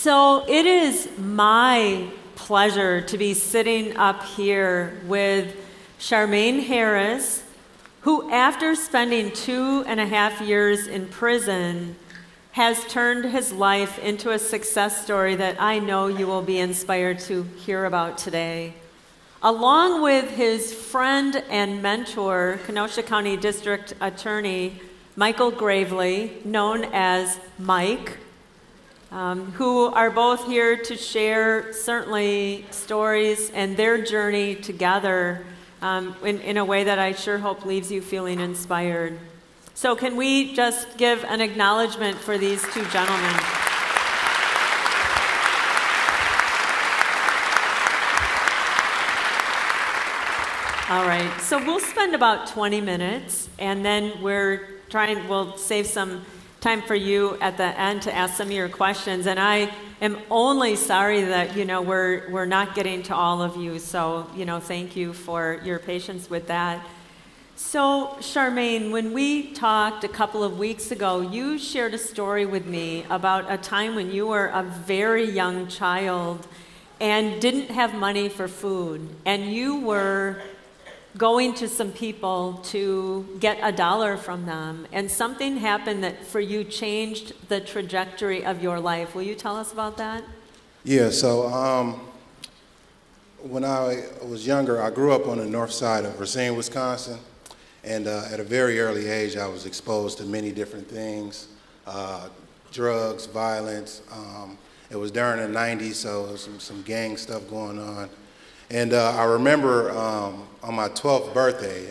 So it is my pleasure to be sitting up here with Sharmain Harris, who after spending 2.5 years in prison, has turned his life into a success story that I know you will be inspired to hear about today. Along with his friend and mentor, Kenosha County District Attorney Michael Gravely, known as Mike, who are both here to share certainly stories and their journey together in a way that I sure hope leaves you feeling inspired. So can we just give an acknowledgement for these two gentlemen? All right, so we'll spend about 20 minutes, and then we'll save some time for you at the end to ask some of your questions. And I am only sorry that, we're not getting to all of you. So, thank you for your patience with that. So, Sharmain, when we talked a couple of weeks ago, you shared a story with me about a time when you were a very young child and didn't have money for food. And you were going to some people to get $1 from them, and something happened that for you changed the trajectory of your life. Will you tell us about that? Yeah, so when I was younger, I grew up on the north side of Racine, Wisconsin, and at a very early age, I was exposed to many different things, drugs, violence. It was during the 90s, so there was some gang stuff going on. And I remember on my 12th birthday,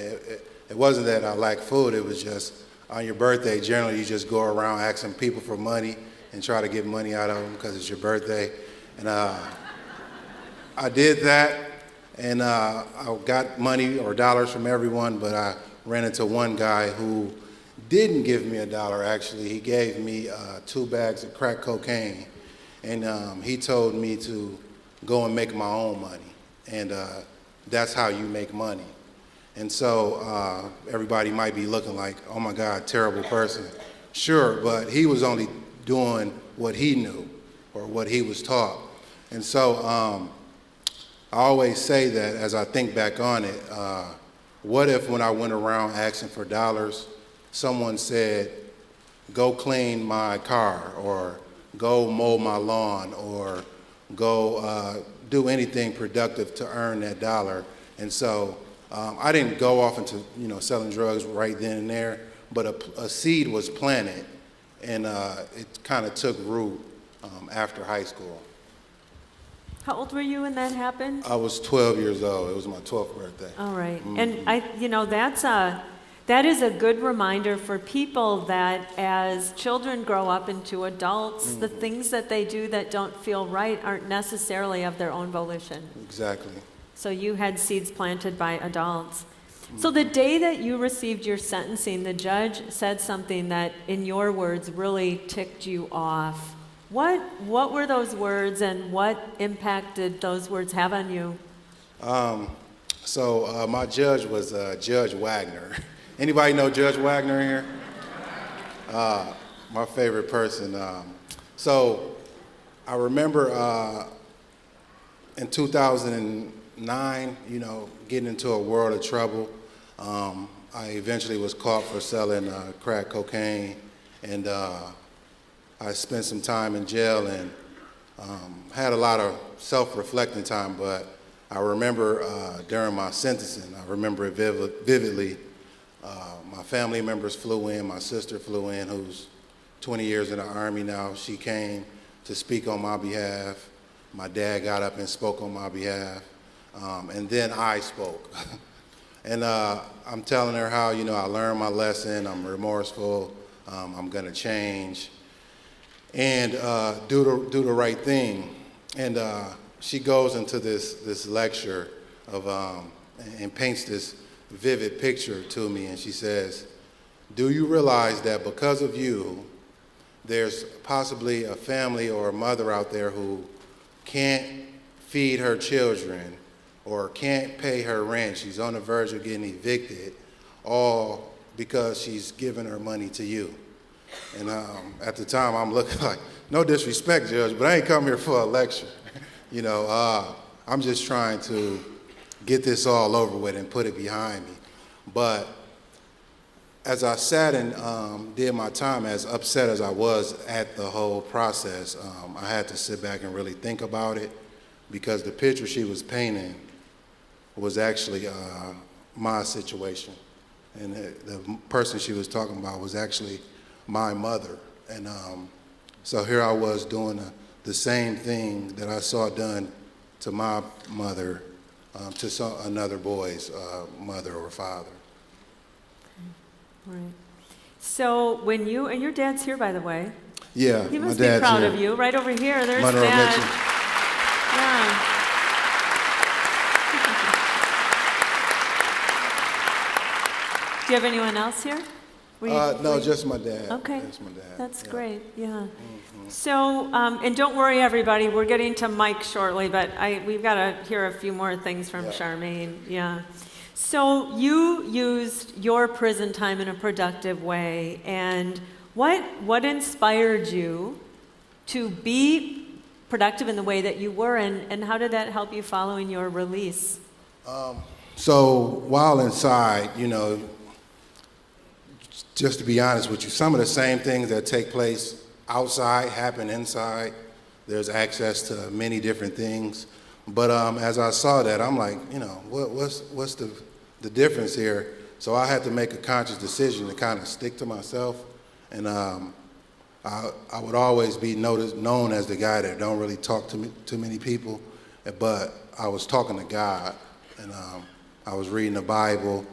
it wasn't that I lacked food, it was just on your birthday, generally you just go around asking people for money and try to get money out of them because it's your birthday. And I did that, and I got money or dollars from everyone, but I ran into one guy who didn't give me $1, actually. He gave me 2 bags of crack cocaine, and he told me to go and make my own money. And that's how you make money. And so everybody might be looking like, oh my God, terrible person. Sure, but he was only doing what he knew or what he was taught. And so I always say that as I think back on it, what if when I went around asking for dollars, someone said, go clean my car, or go mow my lawn, or go do anything productive to earn that $1. And so I didn't go off into selling drugs right then and there, but a seed was planted, and it kind of took root after high school. How old were you when that happened? I was 12 years old. It was my 12th birthday. All right. Mm-hmm. And that is a good reminder for people that as children grow up into adults, the things that they do that don't feel right aren't necessarily of their own volition. Exactly. So you had seeds planted by adults. So the day that you received your sentencing, the judge said something that, in your words, really ticked you off. What were those words, and what impact did those words have on you? So my judge was Judge Wagner. Anybody know Judge Wagner in here? My favorite person. So I remember in 2009, getting into a world of trouble. I eventually was caught for selling crack cocaine, and I spent some time in jail and had a lot of self-reflecting time, but I remember during my sentencing, I remember it vividly. My family members flew in, my sister flew in, who's 20 years in the Army now. She came to speak on my behalf. My dad got up and spoke on my behalf, and then I spoke. And I'm telling her how, I learned my lesson, I'm remorseful, I'm gonna change, and do the right thing. And she goes into this lecture of, and paints this vivid picture to me, and she says, do you realize that because of you, there's possibly a family or a mother out there who can't feed her children or can't pay her rent, she's on the verge of getting evicted, all because she's given her money to you. And at the time, I'm looking like, no disrespect, Judge, but I ain't come here for a lecture. I'm just trying to get this all over with and put it behind me. But as I sat and did my time, as upset as I was at the whole process, I had to sit back and really think about it, because the picture she was painting was actually my situation. And the person she was talking about was actually my mother. And so here I was doing the same thing that I saw done to my mother, to another boy's mother or father. Right. So when you, and your dad's here, by the way. Yeah, He my must be dad's proud here. of you. Right over here, there's Monroe Dad. Mitchell. Yeah. Do you have anyone else here? No, just my dad. Okay. Just my dad. That's Yeah. great, yeah. So, and don't worry, everybody, we're getting to Mike shortly, but we've got to hear a few more things from Yeah. Sharmain, yeah. So you used your prison time in a productive way, and what inspired you to be productive in the way that you were, and how did that help you following your release? So while inside, just to be honest with you, some of the same things that take place outside happen inside. There's access to many different things. But as I saw that, I'm like, what's the difference here? So I had to make a conscious decision to kind of stick to myself. And I would always be known as the guy that don't really talk to too many people. But I was talking to God, and I was reading the Bible,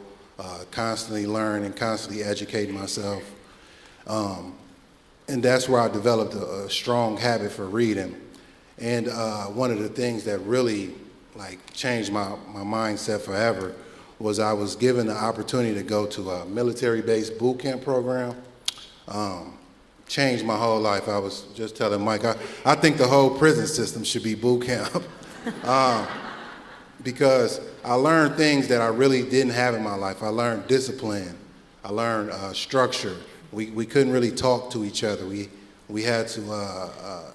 constantly learning, constantly educating myself. And that's where I developed a strong habit for reading. And one of the things that really changed my mindset forever was I was given the opportunity to go to a military-based bootcamp program. Changed my whole life. I was just telling Mike, I think the whole prison system should be boot camp. Because I learned things that I really didn't have in my life. I learned discipline. I learned structure. We couldn't really talk to each other. We had to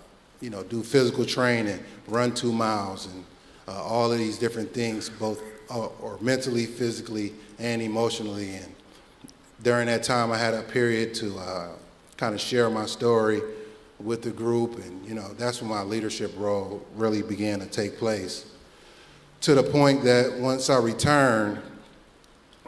do physical training, run 2 miles, and all of these different things, both or mentally, physically, and emotionally. And during that time, I had a period to kind of share my story with the group, and that's when my leadership role really began to take place. To the point that once I returned,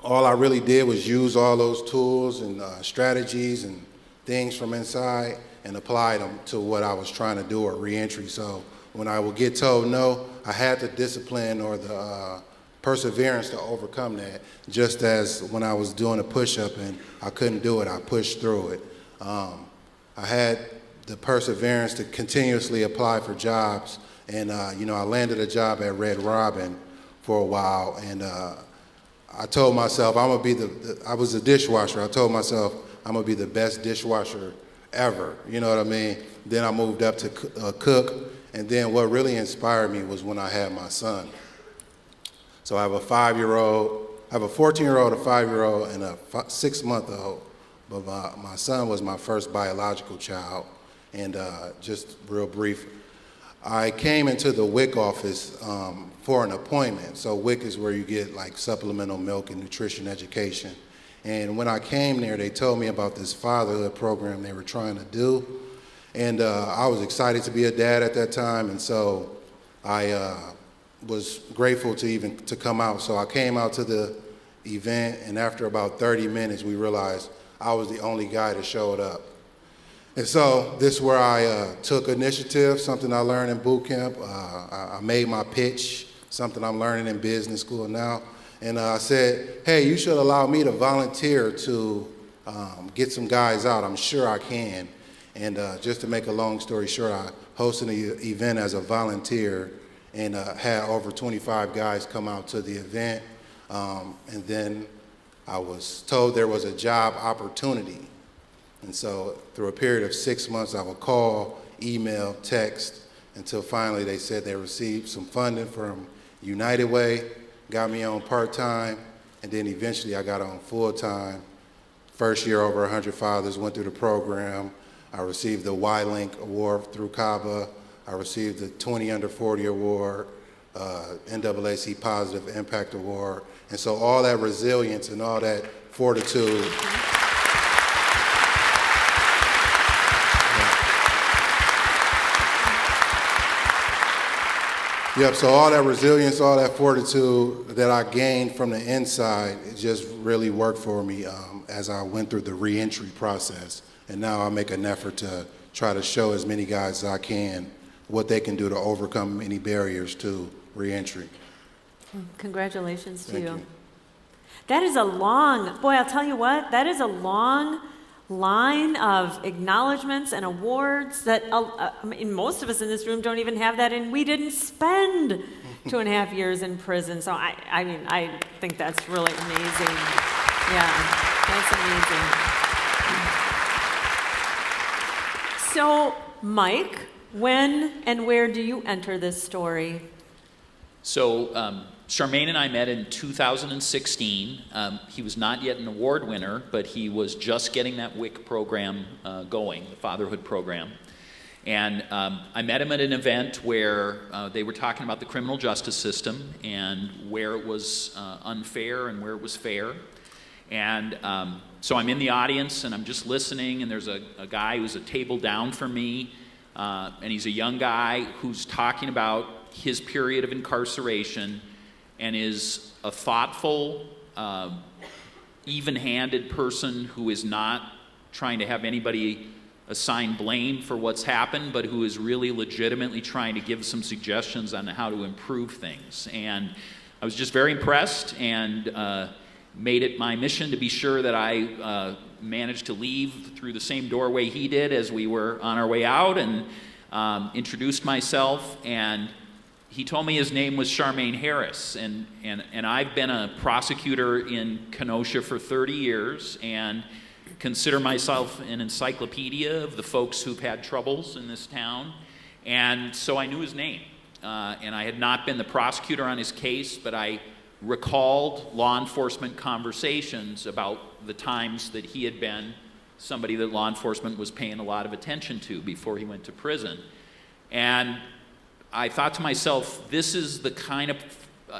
all I really did was use all those tools and strategies and things from inside and apply them to what I was trying to do or reentry. So when I would get told no, I had the discipline or the perseverance to overcome that. Just as when I was doing a push-up and I couldn't do it, I pushed through it. I had the perseverance to continuously apply for jobs. And, I landed a job at Red Robin for a while, and I told myself I'm going to be I was a dishwasher. I told myself I'm going to be the best dishwasher ever, you know what I mean? Then I moved up to cook, and then what really inspired me was when I had my son. So I have a 5-year-old, I have a 14-year-old, a 5-year-old, and a 6-month-old, but my son was my first biological child. And just real brief, I came into the WIC office for an appointment. So WIC is where you get supplemental milk and nutrition education. And when I came there, they told me about this fatherhood program they were trying to do. And I was excited to be a dad at that time. And so I was grateful to come out. So I came out to the event, and after about 30 minutes, we realized I was the only guy that showed up. And so this is where I took initiative, something I learned in boot camp. I made my pitch, something I'm learning in business school now. And I said, hey, you should allow me to volunteer to get some guys out. I'm sure I can. And just to make a long story short, I hosted an event as a volunteer and had over 25 guys come out to the event. And then I was told there was a job opportunity. And so through a period of 6 months, I would call, email, text, until finally they said they received some funding from United Way, got me on part-time, and then eventually I got on full-time First year, over 100 fathers went through the program. I received the Y-Link Award through CABA. I received the 20 Under 40 Award, NAAC Positive Impact Award. And so all that resilience and all that fortitude. Yep, so all that resilience, all that fortitude that I gained from the inside, it just really worked for me as I went through the reentry process. And now I make an effort to try to show as many guys as I can what they can do to overcome any barriers to reentry. Congratulations to Thank you. you. That is a long, boy, I'll tell you what, that is a long line of acknowledgments and awards that I mean, most of us in this room don't even have that, and we didn't spend 2.5 years in prison. So I mean, I think that's really amazing. Yeah, that's amazing. So, Mike, when and where do you enter this story? So, Sharmain and I met in 2016. He was not yet an award winner, but he was just getting that WIC program going, the Fatherhood program. And I met him at an event where they were talking about the criminal justice system and where it was unfair and where it was fair. And so I'm in the audience and I'm just listening, and there's a guy who's a table down from me, and he's a young guy who's talking about his period of incarceration and is a thoughtful, even-handed person who is not trying to have anybody assign blame for what's happened, but who is really legitimately trying to give some suggestions on how to improve things. And I was just very impressed and made it my mission to be sure that I managed to leave through the same doorway he did as we were on our way out, and introduced myself. And he told me his name was Sharmain Harris, and I've been a prosecutor in Kenosha for 30 years and consider myself an encyclopedia of the folks who've had troubles in this town. And so I knew his name, and I had not been the prosecutor on his case, but I recalled law enforcement conversations about the times that he had been somebody that law enforcement was paying a lot of attention to before he went to prison. And I thought to myself, this is the kind of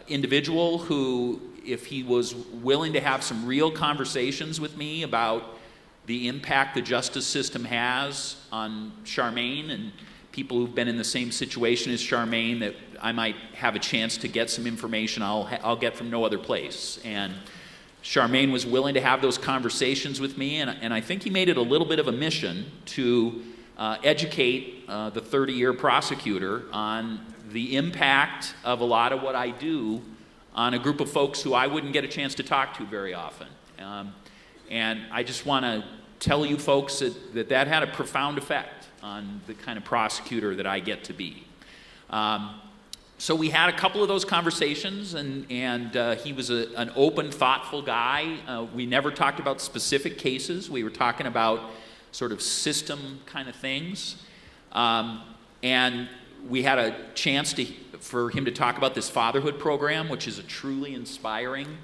individual who, if he was willing to have some real conversations with me about the impact the justice system has on Sharmain and people who've been in the same situation as Sharmain, that I might have a chance to get some information I'll get from no other place. And Sharmain was willing to have those conversations with me, and I think he made it a little bit of a mission to educate the 30-year prosecutor on the impact of a lot of what I do on a group of folks who I wouldn't get a chance to talk to very often. And I just want to tell you folks that had a profound effect on the kind of prosecutor that I get to be. So we had a couple of those conversations, and he was an open, thoughtful guy. We never talked about specific cases. We were talking about sort of system kind of things. And we had a chance for him to talk about this Fatherhood program, which is a truly inspiring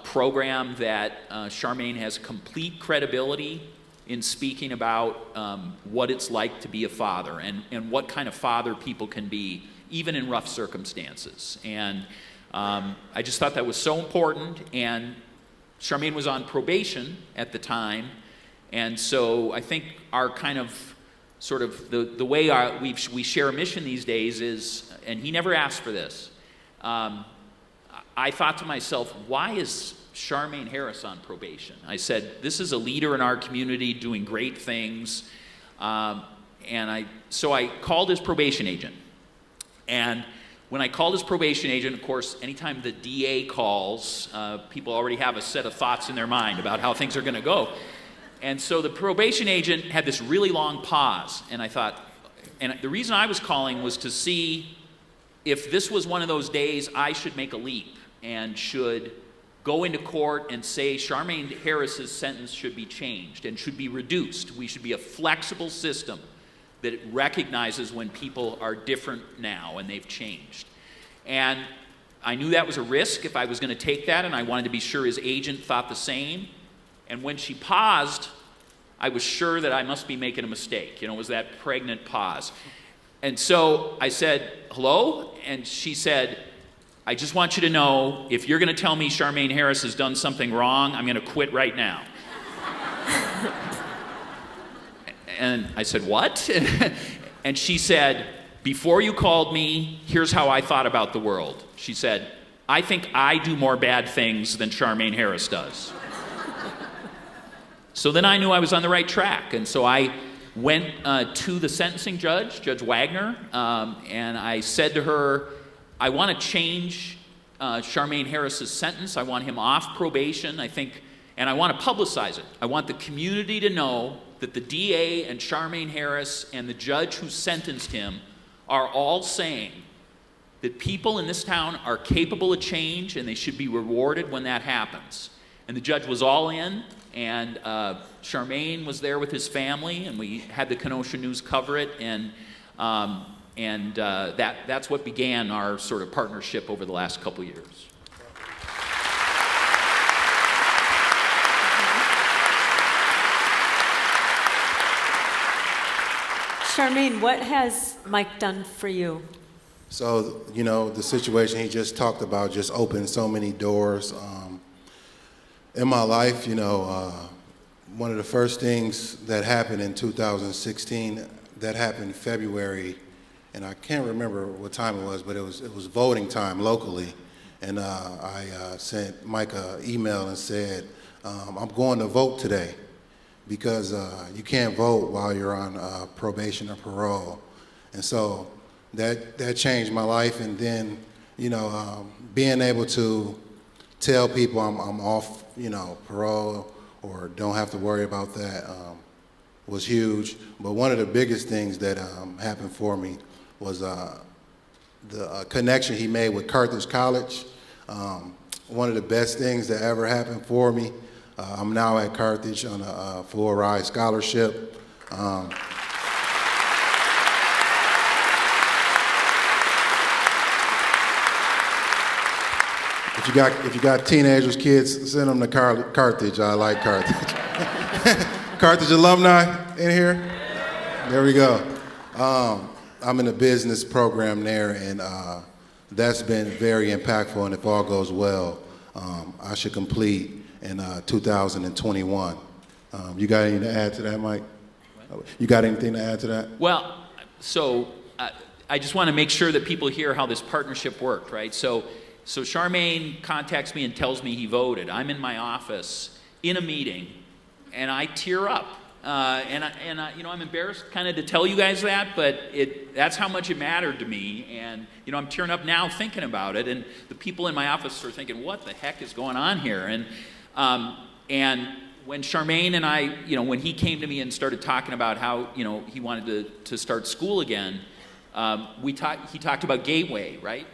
program that Sharmain has complete credibility in speaking about what it's like to be a father and what kind of father people can be, even in rough circumstances. And I just thought that was so important. And Sharmain was on probation at the time. And so I think our kind of sort of the way we share a mission these days is, and he never asked for this, I thought to myself, why is Sharmain Harris on probation? I said, this is a leader in our community doing great things. So I called his probation agent. And when I called his probation agent, of course, anytime the DA calls, people already have a set of thoughts in their mind about how things are going to go. And so the probation agent had this really long pause, and I thought, and the reason I was calling was to see if this was one of those days I should make a leap and should go into court and say Sharmain Harris's sentence should be changed and should be reduced. We should be a flexible system that recognizes when people are different now and they've changed. And I knew that was a risk if I was going to take that, and I wanted to be sure his agent thought the same. And when she paused, I was sure that I must be making a mistake. It was that pregnant pause. And so I said, hello? And she said, I just want you to know, if you're going to tell me Sharmain Harris has done something wrong, I'm going to quit right now. And I said, what? And she said, before you called me, here's how I thought about the world. She said, I think I do more bad things than Sharmain Harris does. So then I knew I was on the right track. And so I went to the sentencing judge, Judge Wagner, and I said to her, I want to change Sharmain Harris's sentence. I want him off probation, I think, and I want to publicize it. I want the community to know that the DA and Sharmain Harris and the judge who sentenced him are all saying that people in this town are capable of change and they should be rewarded when that happens. And the judge was all in, and Sharmain was there with his family, and we had the Kenosha News cover it, and that's what began our sort of partnership over the last couple years. Sharmain, what has Mike done for you? So, the situation he just talked about just opened so many doors. In my life, one of the first things that happened in 2016, that happened in February, and I can't remember what time it was, but it was voting time locally. And I sent Mike an email and said, I'm going to vote today because you can't vote while you're on probation or parole. And so that changed my life. And then, being able to tell people I'm off, parole or don't have to worry about that was huge. But one of the biggest things that happened for me was the connection he made with Carthage College. One of the best things that ever happened for me. I'm now at Carthage on a full-ride scholarship. If you got teenagers, kids, send them to Carthage. I like Carthage. Carthage alumni in here? There we go. I'm in a business program there, and that's been very impactful, and if all goes well, I should complete in 2021. You got anything to add to that, Mike? You got anything to add to that? Well, so I just want to make sure that people hear how this partnership worked, right? So Sharmain contacts me and tells me he voted. I'm in my office in a meeting, and I tear up. I'm embarrassed kind of to tell you guys that, but that's how much it mattered to me. And, I'm tearing up now thinking about it. And the people in my office are thinking, what the heck is going on here? And when Sharmain and I, when he came to me and started talking about how, he wanted to start school again, he talked about Gateway, right?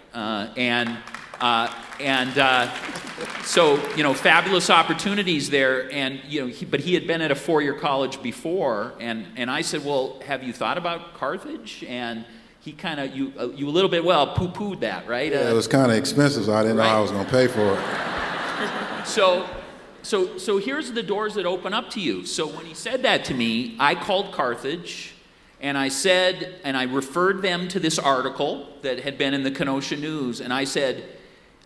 So, fabulous opportunities there, and, but he had been at a four-year college before, and I said, well, have you thought about Carthage? And he kind of, you a little bit, poo-pooed that, right? Yeah, it was kind of expensive, so I didn't know how I was going to pay for it. So here's the doors that open up to you. So when he said that to me, I called Carthage, and I said, and I referred them to this article that had been in the Kenosha News, and I said,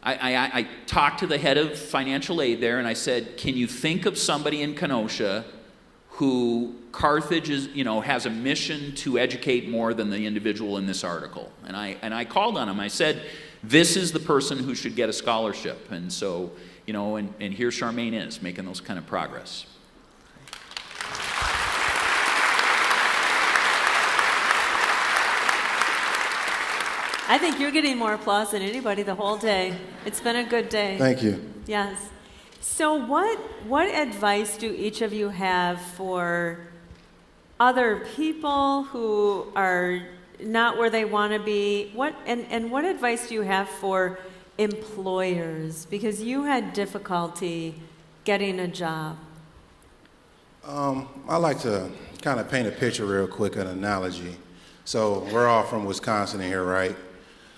I talked to the head of financial aid there, and I said, can you think of somebody in Kenosha who Carthage is, has a mission to educate more than the individual in this article? And I called on him. I said, this is the person who should get a scholarship. And so, and here Sharmain is making those kind of progress. I think you're getting more applause than anybody the whole day. It's been a good day. Thank you. Yes. So what advice do each of you have for other people who are not where they want to be? What advice do you have for employers? Because you had difficulty getting a job. I like to kind of paint a picture real quick, an analogy. So we're all from Wisconsin in here, right?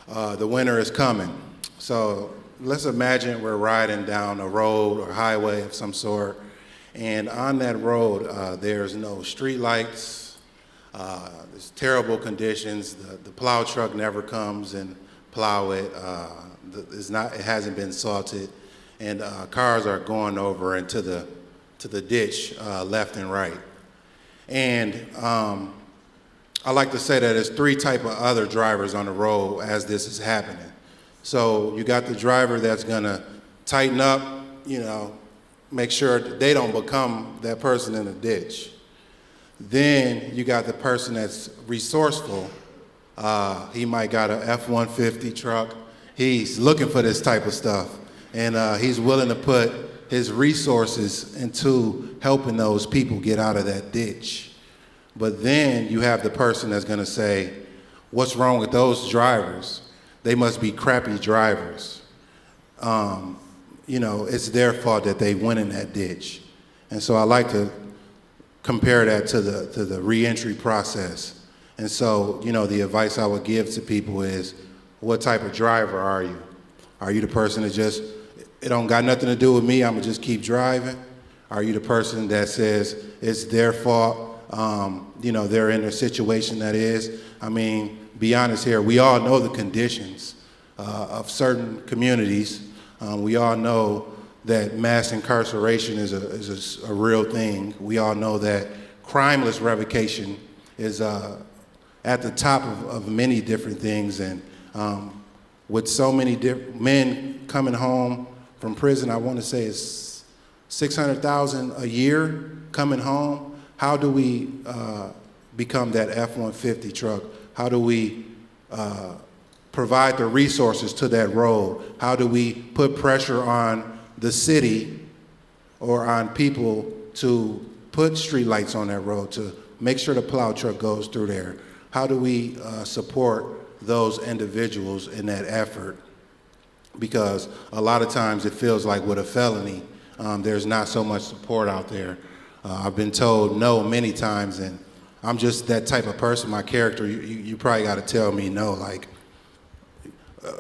The winter is coming. So let's imagine we're riding down a road or highway of some sort, And on that road, there's no street lights. There's terrible conditions. The plow truck never comes and plow it. It hasn't been salted, and cars are going over into the ditch left and right. And I like to say that there's three type of other drivers on the road as this is happening. So you got the driver that's gonna tighten up, make sure they don't become that person in the ditch. Then you got the person that's resourceful. He might got a F-150 truck. He's looking for this type of stuff, and he's willing to put his resources into helping those people get out of that ditch. But then you have the person that's gonna say, what's wrong with those drivers? They must be crappy drivers. It's their fault that they went in that ditch. And so I like to compare that to the reentry process. And so, the advice I would give to people is, what type of driver are you? Are you the person that just, it don't got nothing to do with me, I'm gonna just keep driving? Are you the person that says it's their fault, they're in a situation that is? I mean, be honest here, we all know the conditions of certain communities. We all know that mass incarceration is a real thing. We all know that crimeless revocation is at the top of many different things. And with so many men coming home from prison, I want to say it's 600,000 a year coming home. How do we become that F-150 truck? How do we provide the resources to that road? How do we put pressure on the city or on people to put street lights on that road, to make sure the plow truck goes through there? How do we support those individuals in that effort? Because a lot of times it feels like with a felony, there's not so much support out there. I've been told no many times, and I'm just that type of person. My character, you probably got to tell me no.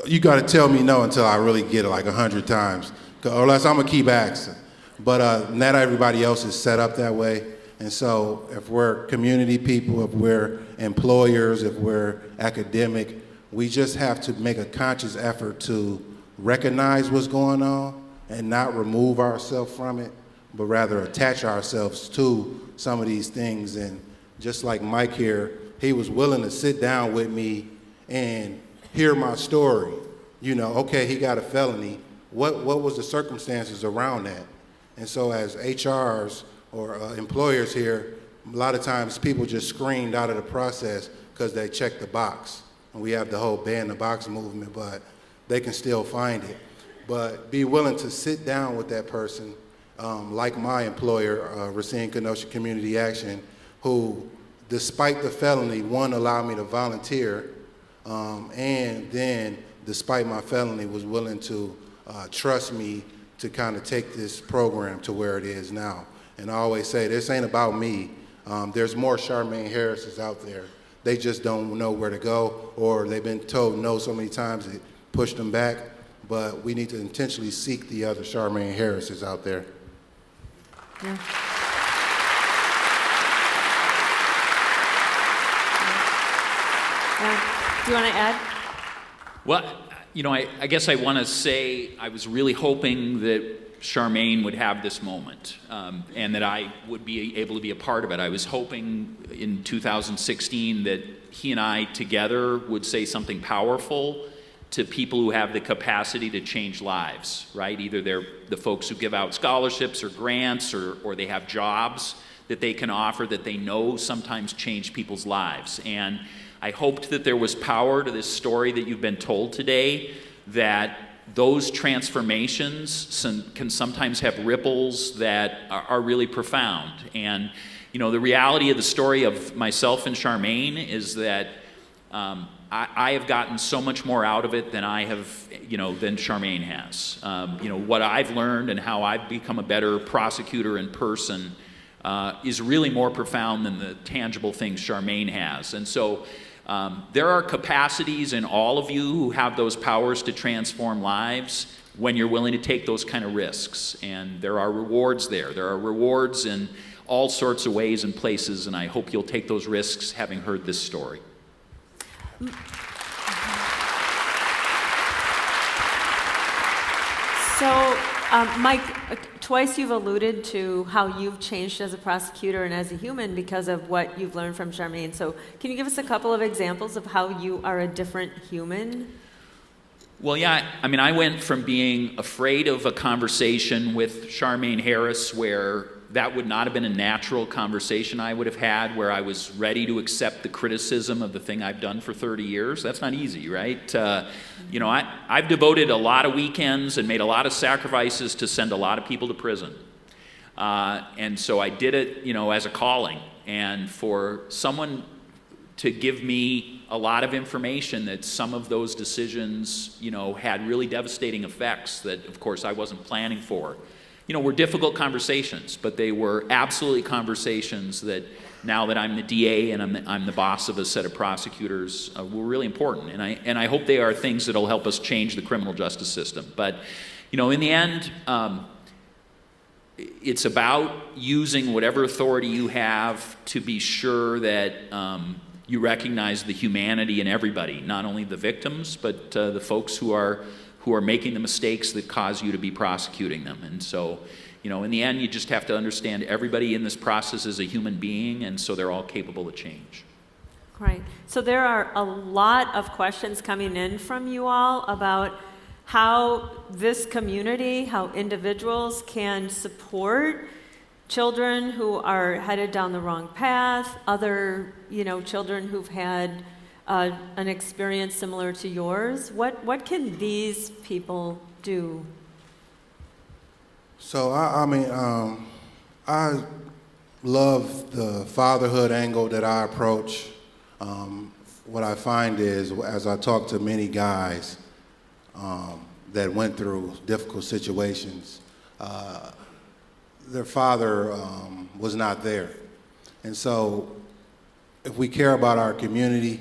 You got to tell me no until I really get it 100 times, or else I'm gonna keep asking. But not everybody else is set up that way. And so if we're community people, if we're employers, if we're academic, we just have to make a conscious effort to recognize what's going on and not remove ourselves from it, but rather attach ourselves to some of these things. And just like Mike here, he was willing to sit down with me and hear my story. Okay, he got a felony. What was the circumstances around that? And so as HRs or employers here, a lot of times people just screened out of the process because they checked the box. And we have the whole ban the box movement, but they can still find it. But be willing to sit down with that person, like my employer, Racine Kenosha Community Action, who, despite the felony, one, allowed me to volunteer, and then, despite my felony, was willing to trust me to kind of take this program to where it is now. And I always say, this ain't about me. There's more Sharmain Harrises out there. They just don't know where to go, or they've been told no so many times it pushed them back. But we need to intentionally seek the other Sharmain Harrises out there. Yeah. Do you want to add? Well, I guess I want to say I was really hoping that Sharmain would have this moment, and that I would be able to be a part of it. I was hoping in 2016 that he and I together would say something powerful to people who have the capacity to change lives, right? Either they're the folks who give out scholarships or grants, or they have jobs that they can offer that they know sometimes change people's lives. And I hoped that there was power to this story that you've been told today, that those transformations can sometimes have ripples that are really profound. And, the reality of the story of myself and Sharmain is that I have gotten so much more out of it than I have, than Sharmain has. What I've learned and how I've become a better prosecutor in person is really more profound than the tangible things Sharmain has. And so there are capacities in all of you who have those powers to transform lives. when you're willing to take those kind of risks. And there are rewards there. There are rewards in all sorts of ways and places, and I hope you'll take those risks having heard this story. So, Mike, twice you've alluded to how you've changed as a prosecutor and as a human because of what you've learned from Sharmain. So, can you give us a couple of examples of how you are a different human? Well, yeah, I mean, I went from being afraid of a conversation with Sharmain Harris where that would not have been a natural conversation I would have had, where I was ready to accept the criticism of the thing I've done for 30 years. That's not easy, right? I've devoted a lot of weekends and made a lot of sacrifices to send a lot of people to prison. And so I did it, as a calling. And for someone to give me a lot of information that some of those decisions, had really devastating effects that, of course, I wasn't planning for. Were difficult conversations, but they were absolutely conversations that now that I'm the DA and I'm the boss of a set of prosecutors, were really important. And I hope they are things that'll help us change the criminal justice system. But, in the end, it's about using whatever authority you have to be sure that you recognize the humanity in everybody, not only the victims, but the folks who are making the mistakes that cause you to be prosecuting them. And so, in the end, you just have to understand everybody in this process is a human being, and so they're all capable of change. Right. So there are a lot of questions coming in from you all about how this community, how individuals can support children who are headed down the wrong path, other, children who've had an experience similar to yours. What can these people do? So, I love the fatherhood angle that I approach. What I find is, as I talk to many guys that went through difficult situations, their father was not there. And so, if we care about our community,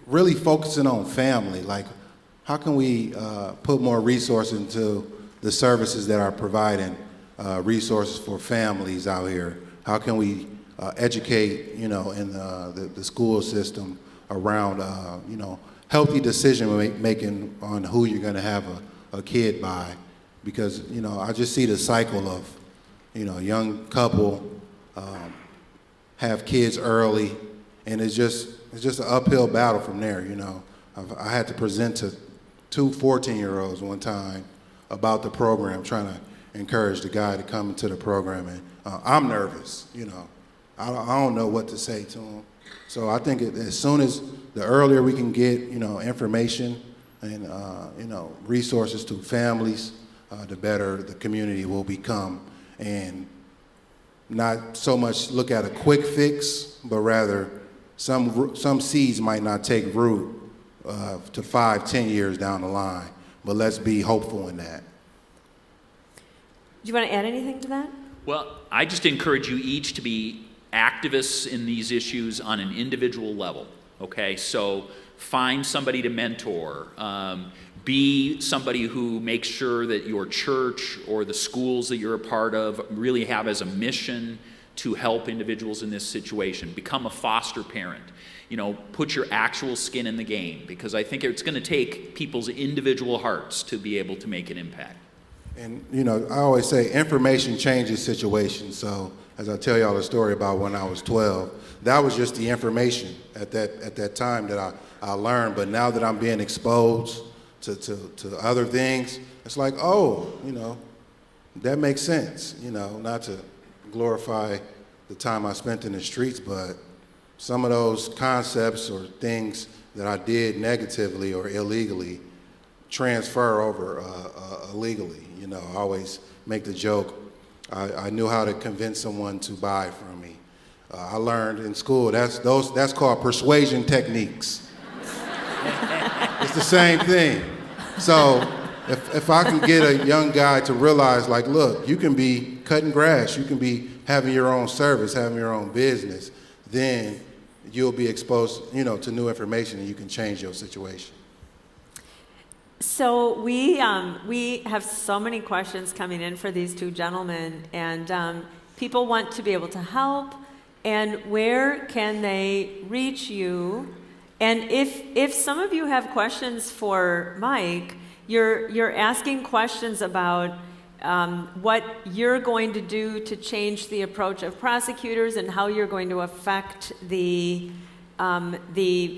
really focusing on family, like how can we put more resources into the services that are providing resources for families out here? How can we educate, in the school system around, healthy decision making on who you're going to have a kid by? Because, I just see the cycle of, young couple have kids early, and it's just an uphill battle from there. I had to present to two 14-year-olds one time about the program, trying to encourage the guy to come into the program, and I'm nervous. I don't know what to say to him. So I think the earlier we can get information and resources to families, the better the community will become, and not so much look at a quick fix, but rather some seeds might not take root to 5-10 years down the line, but let's be hopeful in that. Do you want to add anything to that? Well, I just encourage you each to be activists in these issues on an individual level, okay? So find somebody to mentor. Be somebody who makes sure that your church or the schools that you're a part of really have as a mission to help individuals in this situation. Become a foster parent. Put your actual skin in the game, because I think it's going to take people's individual hearts to be able to make an impact. And, I always say information changes situations. So as I tell y'all a story about when I was 12, that was just the information at that time that I learned. But now that I'm being exposed to other things, it's like, that makes sense. Not to glorify the time I spent in the streets, but some of those concepts or things that I did negatively or illegally transfer over illegally. I always make the joke, I knew how to convince someone to buy from me. I learned in school, that's called persuasion techniques. It's the same thing. So if I can get a young guy to realize, like, look, you can be cutting grass, you can be having your own service, having your own business, then you'll be exposed, to new information, and you can change your situation. So we have so many questions coming in for these two gentlemen, and people want to be able to help. And where can they reach you? And if some of you have questions for Mike, you're asking questions about what you're going to do to change the approach of prosecutors and how you're going to affect the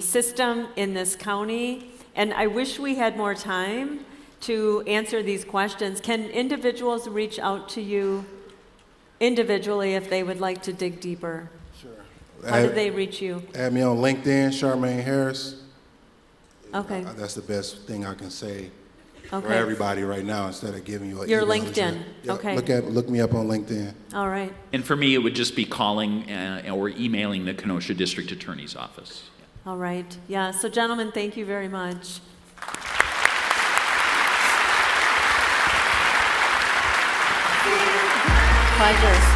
system in this county. And I wish we had more time to answer these questions. Can individuals reach out to you individually if they would like to dig deeper? Sure. How do they reach you? Add me on LinkedIn, Sharmain Harris. Okay. That's the best thing I can say for Okay. everybody right now instead of giving you an Your email LinkedIn. address. Yeah, Okay. Look me up on LinkedIn. All right. And for me, it would just be calling or emailing the Kenosha District Attorney's Office. All right. Yeah. So, gentlemen, thank you very much. Pleasure.